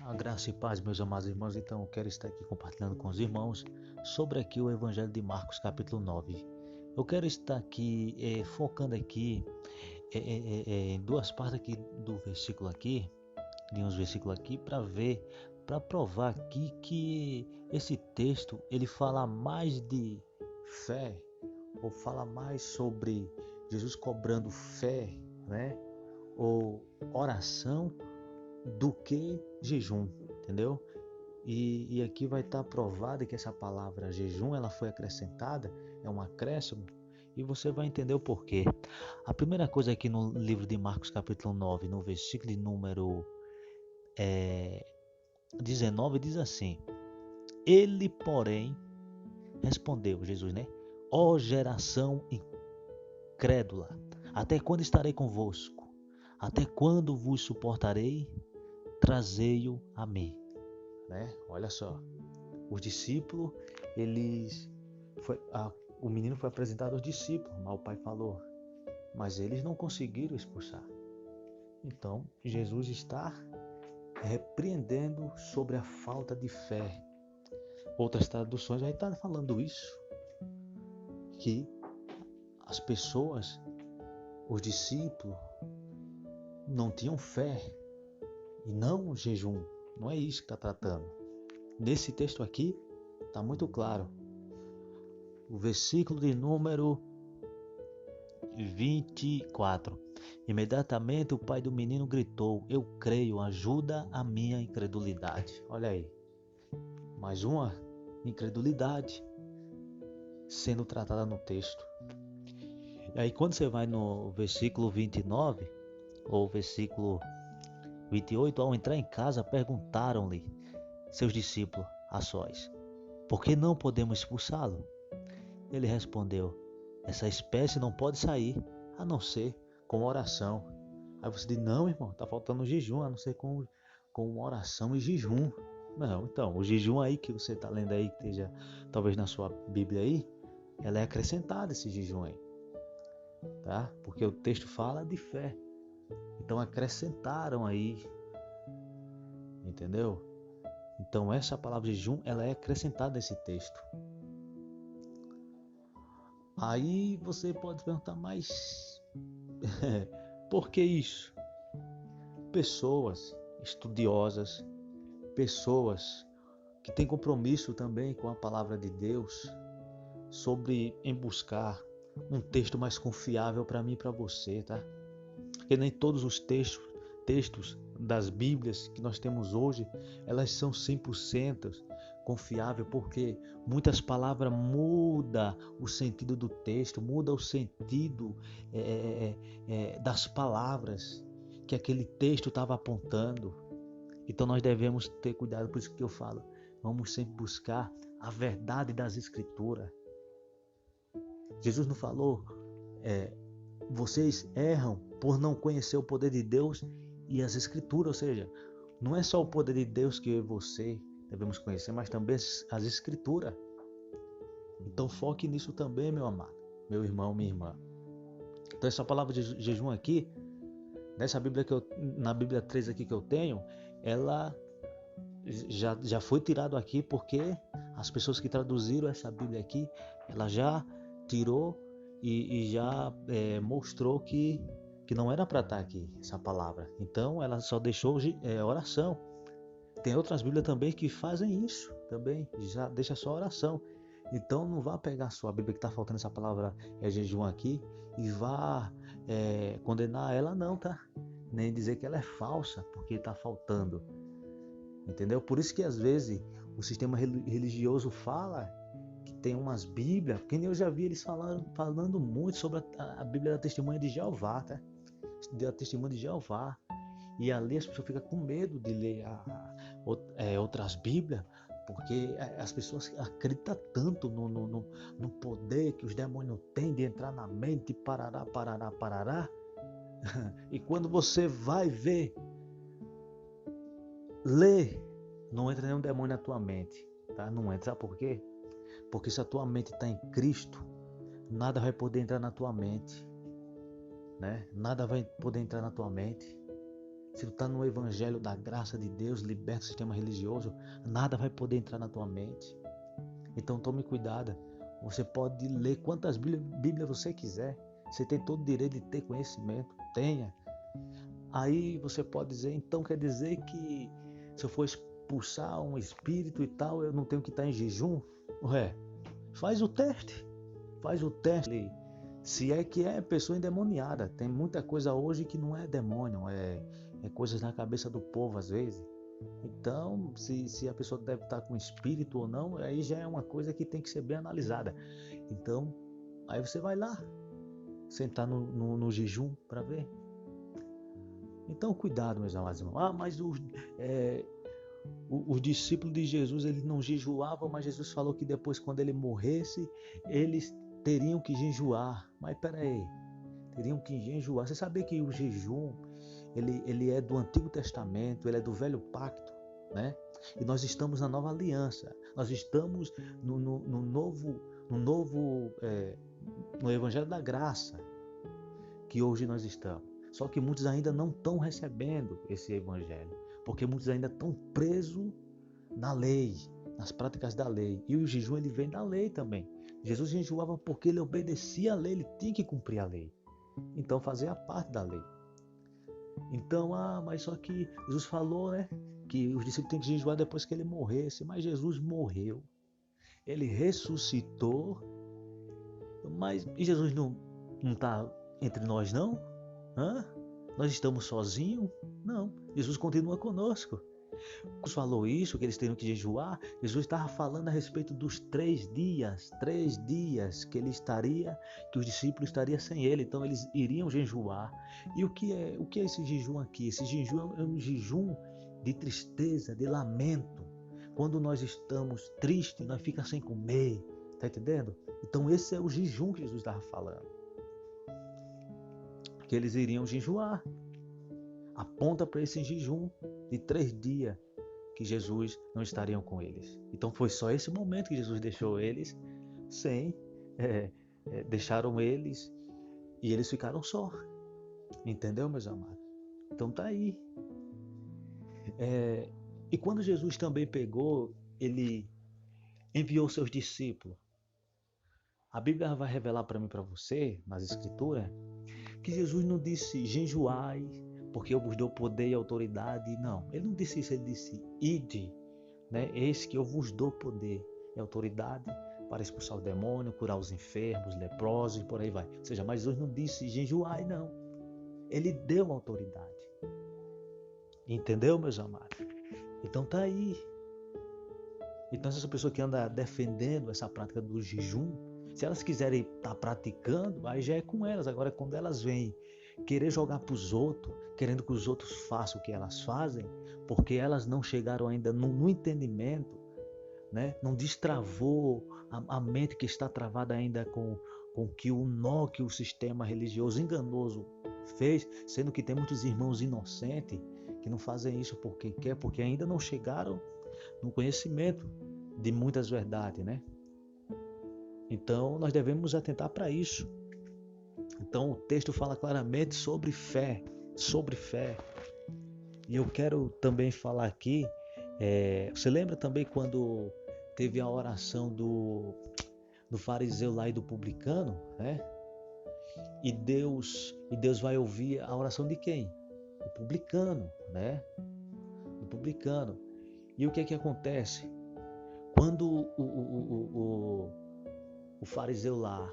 A graça e paz, meus amados irmãos. Então, eu quero estar aqui compartilhando com os irmãos sobre aqui o Evangelho de Marcos, capítulo 9. Eu quero estar aqui focando aqui em duas partes aqui do versículo aqui, de uns versículos aqui, para ver, para provar aqui que esse texto ele fala mais de fé, ou fala mais sobre Jesus cobrando fé, né? Ou oração do que jejum, entendeu? E aqui vai estar provado que essa palavra jejum ela foi acrescentada, é um acréscimo, e você vai entender o porquê. A primeira coisa aqui no livro de Marcos capítulo 9, no versículo de número 19, diz assim: Ele, porém, respondeu, Jesus, né? Ó geração incrédula, até quando estarei convosco? Até quando vos suportarei? Trazei-o a mim. Né? Olha só, os discípulos, eles o menino foi apresentado aos discípulos, mas o pai falou, mas eles não conseguiram expulsar. Então, Jesus está repreendendo sobre a falta de fé. Outras traduções vai estar falando isso, que as pessoas, os discípulos, não tinham fé e não jejum. Não é isso que está tratando. Nesse texto aqui, está muito claro. O versículo de número 24. Imediatamente o pai do menino gritou: Eu creio, ajuda a minha incredulidade. Olha aí, mais uma incredulidade sendo tratada no texto. E aí quando você vai no versículo 29 ou versículo 28, ao entrar em casa perguntaram-lhe seus discípulos a sós: Por que não podemos expulsá-lo? Ele respondeu: Essa espécie não pode sair a não ser com oração. Aí você diz: Não, irmão, está faltando jejum, a não ser com oração e jejum. Não, então, o jejum aí que você está lendo aí, que esteja talvez na sua Bíblia aí, ela é acrescentada esse jejum aí, tá? Porque o texto fala de fé. Então acrescentaram aí, entendeu? Então essa palavra jejum, ela é acrescentada nesse texto. Aí você pode perguntar, mas por que isso? Pessoas estudiosas, pessoas que têm compromisso também com a palavra de Deus, sobre em buscar um texto mais confiável para mim e para você, tá? Porque nem todos os textos das Bíblias que nós temos hoje, elas são 100% confiáveis, porque muitas palavras mudam o sentido do texto, muda o sentido das palavras que aquele texto estava apontando. Então nós devemos ter cuidado, por isso que eu falo, vamos sempre buscar a verdade das Escrituras. Jesus não falou, vocês erram por não conhecer o poder de Deus e as Escrituras, ou seja, não é só o poder de Deus que eu e você devemos conhecer, mas também as Escrituras. Então foque nisso também, meu amado, meu irmão, minha irmã. Então essa palavra de jejum aqui, nessa Bíblia na Bíblia 3 aqui que eu tenho, ela já foi tirado aqui porque as pessoas que traduziram essa Bíblia aqui, ela já tirou e já mostrou que não era para estar aqui essa palavra. Então ela só deixou oração. Tem outras Bíblias também que fazem isso também, já deixa só oração. Então não vá pegar a sua Bíblia que está faltando essa palavra jejum aqui e vá condenar ela não, tá? Nem dizer que ela é falsa porque está faltando. Entendeu? Por isso que às vezes o sistema religioso fala que tem umas Bíblias, que nem eu já vi eles falando muito sobre a Bíblia da Testemunha de Jeová, tá? Da Testemunha de Jeová. E ali as pessoas ficam com medo de ler outras Bíblias, porque as pessoas acreditam tanto no poder que os demônios têm de entrar na mente, parará, parará, parará. E quando você vai ver, ler, não entra nenhum demônio na tua mente, tá? Não entra, sabe por quê? Porque se a tua mente está em Cristo, nada vai poder entrar na tua mente, né? Nada vai poder entrar na tua mente. se tu está no evangelho da graça de Deus, liberta o sistema religioso, nada vai poder entrar na tua mente. Então tome cuidado. Você pode ler quantas Bíblias você quiser. Você tem todo o direito de ter conhecimento. Tenha. Aí você pode dizer, então quer dizer que se eu for expulsar um espírito e tal, eu não tenho que estar em jejum? Ué, faz o teste. Faz o teste. Se é que é pessoa endemoniada. Tem muita coisa hoje que não é demônio, é coisas na cabeça do povo às vezes. Então, se a pessoa deve estar com espírito ou não, aí já é uma coisa que tem que ser bem analisada. Então, aí você vai lá, sentar no jejum para ver. Então, cuidado, meus amados irmãos. Mas os discípulos de Jesus, eles não jejuavam, mas Jesus falou que depois, quando ele morresse, eles teriam que jejuar. Mas peraí, teriam que jejuar. Você sabia que o jejum, ele é do Antigo Testamento, ele é do Velho Pacto, né? E nós estamos na Nova Aliança. Nós estamos no Evangelho da Graça, que hoje nós estamos. Só que muitos ainda não estão recebendo esse Evangelho, porque muitos ainda estão presos na lei, nas práticas da lei. E o jejum, ele vem da lei também. Jesus jejuava porque ele obedecia a lei, ele tinha que cumprir a lei. Então fazia parte da lei. Então, mas só que Jesus falou, né, que os discípulos têm que jejuar depois que ele morresse. Mas Jesus morreu. Ele ressuscitou. E Jesus não está entre nós, não? Nós estamos sozinhos? Não. Jesus continua conosco. Quando falou isso, que eles teriam que jejuar, Jesus estava falando a respeito dos 3 dias que ele estaria, que os discípulos estariam sem ele, então eles iriam jejuar. E o que é esse jejum aqui? Esse jejum é um jejum de tristeza, de lamento. Quando nós estamos tristes, nós ficamos sem comer, tá entendendo? Então esse é o jejum que Jesus estava falando, que eles iriam jejuar. Aponta para esse jejum de 3 dias que Jesus não estaria com eles. Então foi só esse momento que Jesus deixou eles deixaram eles e eles ficaram só. Entendeu, meus amados? Então tá aí. E quando Jesus também pegou, ele enviou seus discípulos. A Bíblia vai revelar para mim, para você, nas Escrituras, que Jesus não disse jejuai, porque eu vos dou poder e autoridade. Não, ele não disse isso, ele disse ide, né? Eis que eu vos dou poder e autoridade para expulsar o demônio, curar os enfermos, leprosos e por aí vai. Ou seja, mas Jesus não disse jejuai, não. Ele deu autoridade. Entendeu, meus amados? Então tá aí. Então essa pessoa que anda defendendo essa prática do jejum, se elas quiserem estar praticando, aí já é com elas. Agora, quando elas vêm querer jogar para os outros, querendo que os outros façam o que elas fazem, porque elas não chegaram ainda no entendimento, né? Não destravou a mente que está travada ainda com que o nó que o sistema religioso enganoso fez, sendo que tem muitos irmãos inocentes que não fazem isso porque quer, porque ainda não chegaram no conhecimento de muitas verdades, né? Então nós devemos atentar para isso. Então o texto fala claramente sobre fé, E eu quero também falar aqui, você lembra também quando teve a oração do fariseu lá e do publicano, né? E Deus vai ouvir a oração de quem? Do publicano, né? Do publicano. E o que é que acontece? Quando o fariseu lá,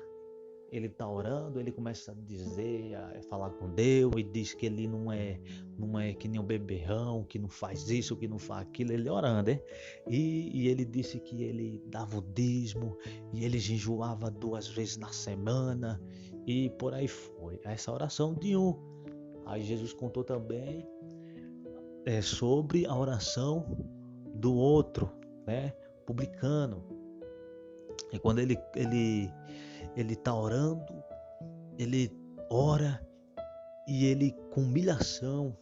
ele está orando, ele começa a dizer, a falar com Deus, e diz que ele não é que nem um beberrão, que não faz isso, que não faz aquilo, ele orando, hein? E ele disse que ele dava o dízimo, e ele jejuava 2 vezes na semana, e por aí foi. Essa oração de um. Aí Jesus contou também sobre a oração do outro, né? Publicano. E quando ele está orando, ele ora e ele com humilhação,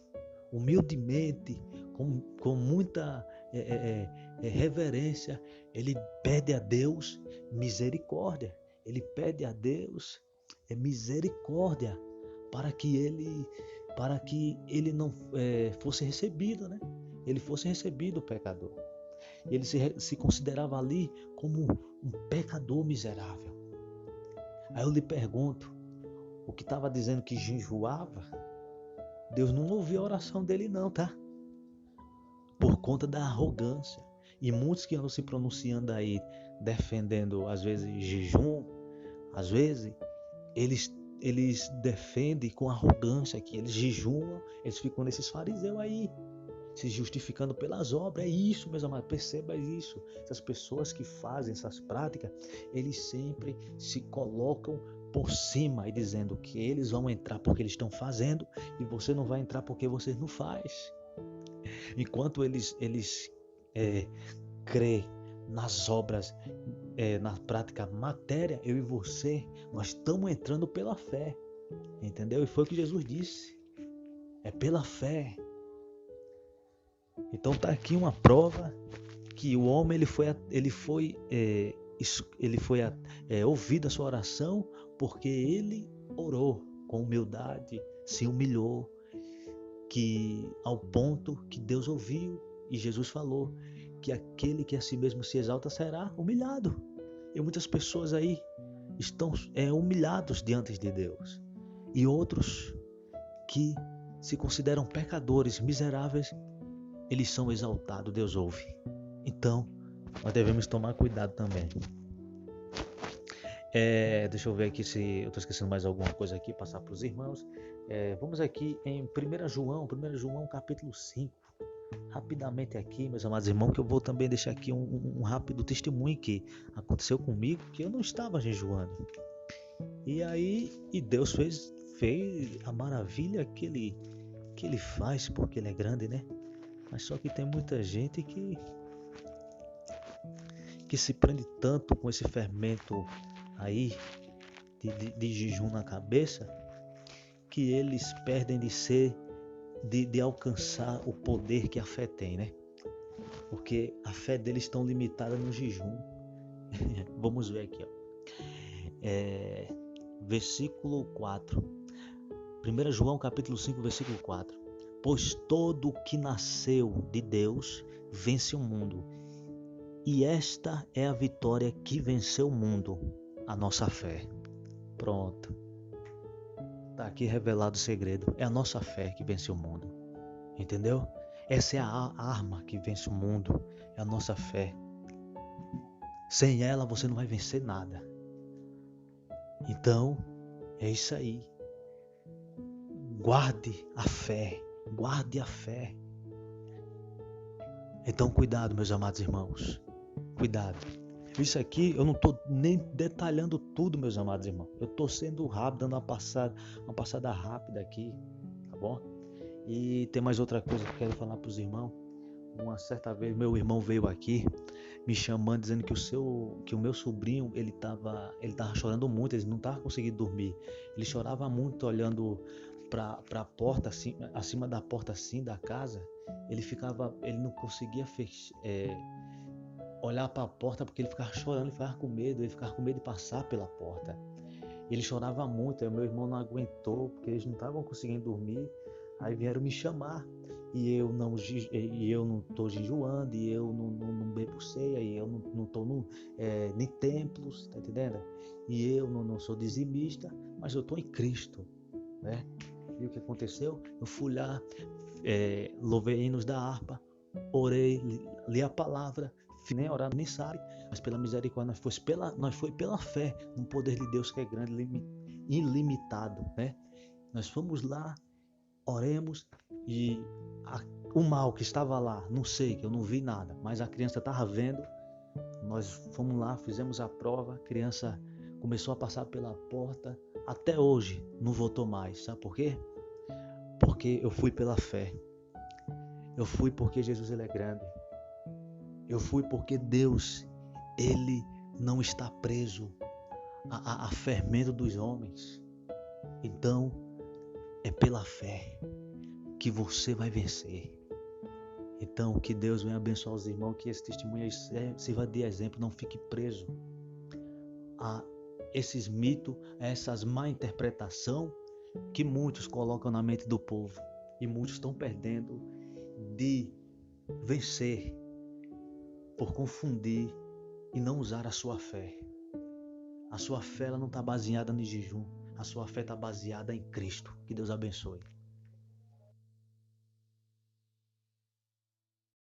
humildemente, com muita reverência, ele pede a Deus misericórdia. Ele pede a Deus misericórdia para que ele para que ele não fosse recebido, né? Ele fosse recebido, o pecador. Ele se considerava ali como um pecador miserável. Aí eu lhe pergunto, o que estava dizendo que jejuava, Deus não ouviu a oração dele não, tá? Por conta da arrogância. E muitos que andam se pronunciando aí, defendendo às vezes jejum, às vezes eles defendem com arrogância que eles jejuam, eles ficam nesses fariseus aí, se justificando pelas obras. É isso, meus amados, perceba isso. Essas pessoas que fazem essas práticas, eles sempre se colocam por cima e dizendo que eles vão entrar porque eles estão fazendo e você não vai entrar porque você não faz. Enquanto eles crê nas obras, na prática matéria, eu e você, nós estamos entrando pela fé, entendeu? E foi o que Jesus disse, é pela fé. Então está aqui uma prova que o homem ele foi ouvido a sua oração porque ele orou com humildade, se humilhou, que ao ponto que Deus ouviu e Jesus falou que aquele que a si mesmo se exalta será humilhado. E muitas pessoas aí estão humilhados diante de Deus. E outros que se consideram pecadores, miseráveis, eles são exaltados, Deus ouve. Então, nós devemos tomar cuidado também. Deixa eu ver aqui se eu estou esquecendo mais alguma coisa aqui, passar para os irmãos. Vamos aqui em 1 João capítulo 5. Rapidamente aqui, meus amados irmãos, que eu vou também deixar aqui um rápido testemunho que aconteceu comigo, que eu não estava jejuando. E Deus fez a maravilha que ele faz, porque ele é grande, né? Mas só que tem muita gente que se prende tanto com esse fermento aí de jejum na cabeça, que eles perdem de alcançar o poder que a fé tem, né? Porque a fé deles está limitada no jejum. Vamos ver aqui, versículo 4. 1 João capítulo 5, versículo 4. Pois todo o que nasceu de Deus vence o mundo. E esta é a vitória que venceu o mundo, a nossa fé. Pronto. Está aqui revelado o segredo. É a nossa fé que vence o mundo. Entendeu? Essa é a arma que vence o mundo. É a nossa fé. Sem ela você não vai vencer nada. Então, é isso aí. Guarde a fé. Guarde a fé. Então, cuidado, meus amados irmãos. Cuidado. Isso aqui eu não estou nem detalhando tudo, meus amados irmãos. Eu estou sendo rápido, dando uma passada rápida aqui, tá bom? E tem mais outra coisa que eu quero falar para os irmãos. Uma certa vez meu irmão veio aqui me chamando, dizendo que o meu sobrinho ele tava chorando muito, ele não estava conseguindo dormir. Ele chorava muito olhando para a porta, assim, acima da porta assim da casa. Ele não conseguia olhar para a porta porque ele ficava chorando, ele ficava com medo de passar pela porta. Ele chorava muito, aí o meu irmão não aguentou, porque eles não estavam conseguindo dormir. Aí vieram me chamar, e eu não estou jejuando, e eu não bebo ceia, e eu não estou nem templos, tá entendendo? E eu não sou dizimista, mas eu estou em Cristo, né? E o que aconteceu? Eu fui lá, louvei hinos da harpa, orei, li a palavra, nem orar nem sabe, mas pela misericórdia nós foi pela fé no poder de Deus que é grande, ilimitado, né? Nós fomos lá, oremos, e o mal que estava lá, não sei, que eu não vi nada, mas a criança estava vendo. Nós fomos lá, fizemos a prova, a criança começou a passar pela porta, até hoje não voltou mais. Sabe por quê? Porque eu fui pela fé. Eu fui porque Jesus ele é grande. Eu fui porque Deus ele não está preso a fermento dos homens. Então é pela fé que você vai vencer. Então que Deus venha abençoar os irmãos, que esse testemunho sirva de exemplo, não fique preso a esses mitos, a essas má interpretações que muitos colocam na mente do povo e muitos estão perdendo de vencer por confundir e não usar a sua fé. A sua fé ela não está baseada no jejum, a sua fé está baseada em Cristo. Que Deus abençoe.